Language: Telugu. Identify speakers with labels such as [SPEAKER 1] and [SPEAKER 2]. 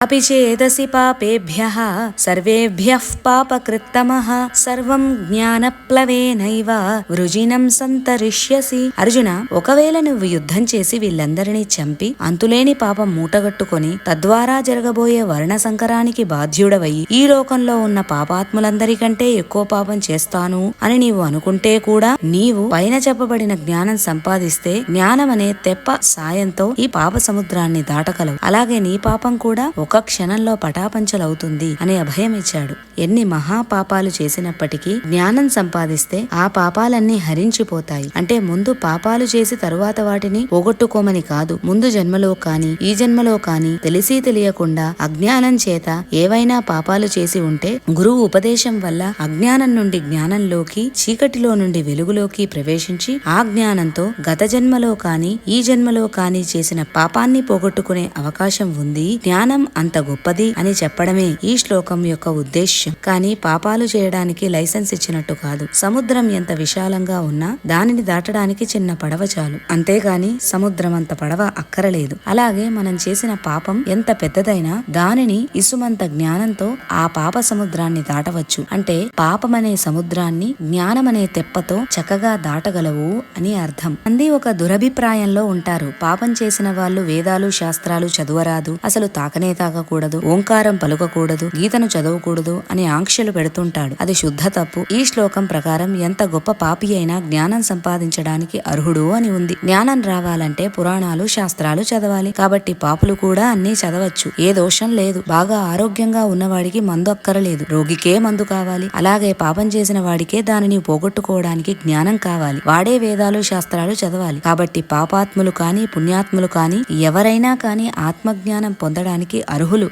[SPEAKER 1] अपि चेदसि पापेभ्यः सर्वेभ्यः पापकृत्तमः సర్వం జ్ఞానప్లవేనైవ వృజినం సంతరిష్యసి. అర్జున, ఒకవేళ నువ్వు యుద్ధం చేసి వీళ్ళందరినీ చంపి అంతులేని పాపం మూటగట్టుకొని తద్వారా జరగబోయే వర్ణ సంకరానికి బాధ్యుడవయి ఈ లోకంలో ఉన్న పాపాత్ములందరికంటే ఎక్కువ పాపం చేస్తాను అని నీవు అనుకుంటే కూడా నీవు పైన చెప్పబడిన జ్ఞానం సంపాదిస్తే జ్ఞానమనే తెప్ప సాయంతో ఈ పాప సముద్రాన్ని దాటగలవు. అలాగే నీ పాపం కూడా ఒక క్షణంలో పటాపంచలవుతుంది అని అభయం ఇచ్చాడు. ఎన్ని మహాపాపాలు చేసినప్పటికీ జ్ఞానం సంపాదిస్తే ఆ పాపాలన్నీ హరించిపోతాయి. అంటే ముందు పాపాలు చేసి తరువాత వాటిని పోగొట్టుకోమని కాదు. ముందు జన్మలో కాని ఈ జన్మలో కాని తెలిసి తెలియకుండా అజ్ఞానం చేత ఏవైనా పాపాలు చేసి ఉంటే గురువు ఉపదేశం వల్ల అజ్ఞానం నుండి జ్ఞానంలోకి, చీకటిలో నుండి వెలుగులోకి ప్రవేశించి ఆ జ్ఞానంతో గత జన్మలో కాని ఈ జన్మలో కాని చేసిన పాపాన్ని పోగొట్టుకునే అవకాశం ఉంది. జ్ఞానం అంత గొప్పది అని చెప్పడమే ఈ శ్లోకం యొక్క ఉద్దేశ్యం. కానీ పాపాలు చేయడానికి లైసెన్స్ ఇచ్చినట్టు కాదు. సముద్రం ఎంత విశాలంగా ఉన్నా దానిని దాటడానికి చిన్న పడవ చాలు, అంతేగాని సముద్రం అంత పడవ అక్కరలేదు. అలాగే మనం చేసిన పాపం ఎంత పెద్దదైనా దానిని ఇసుమంత జ్ఞానంతో ఆ పాప సముద్రాన్ని దాటవచ్చు. అంటే పాపమనే సముద్రాన్ని జ్ఞానమనే తెప్పతో చక్కగా దాటగలవు అని అర్థం. మంది ఒక దురభిప్రాయంలో ఉంటారు. పాపం చేసిన వాళ్ళు వేదాలు శాస్త్రాలు చదువరాదు, అసలు తాకనే తాగకూడదు, ఓంకారం పలుకకూడదు, గీతను చదవకూడదు అని ఆంక్షలు పెడుతుంటాడు. అది శుద్ధ తప్పు. ఈ శ్లోకం ప్రకారం ఎంత గొప్ప పాపి అయినా జ్ఞానం సంపాదించడానికి అర్హుడు అని ఉంది. జ్ఞానం రావాలంటే పురాణాలు శాస్త్రాలు చదవాలి. కాబట్టి పాపులు కూడా అన్నీ చదవచ్చు, ఏ దోషం లేదు. బాగా ఆరోగ్యంగా ఉన్నవాడికి మందు అక్కరలేదు, రోగికే మందు కావాలి. అలాగే పాపం చేసిన వాడికే దానిని పోగొట్టుకోవడానికి జ్ఞానం కావాలి. వాడే వేదాలు శాస్త్రాలు చదవాలి. కాబట్టి పాపాత్ములు కాని పుణ్యాత్ములు కాని ఎవరైనా కాని ఆత్మజ్ఞానం పొందడానికి అర్హులు.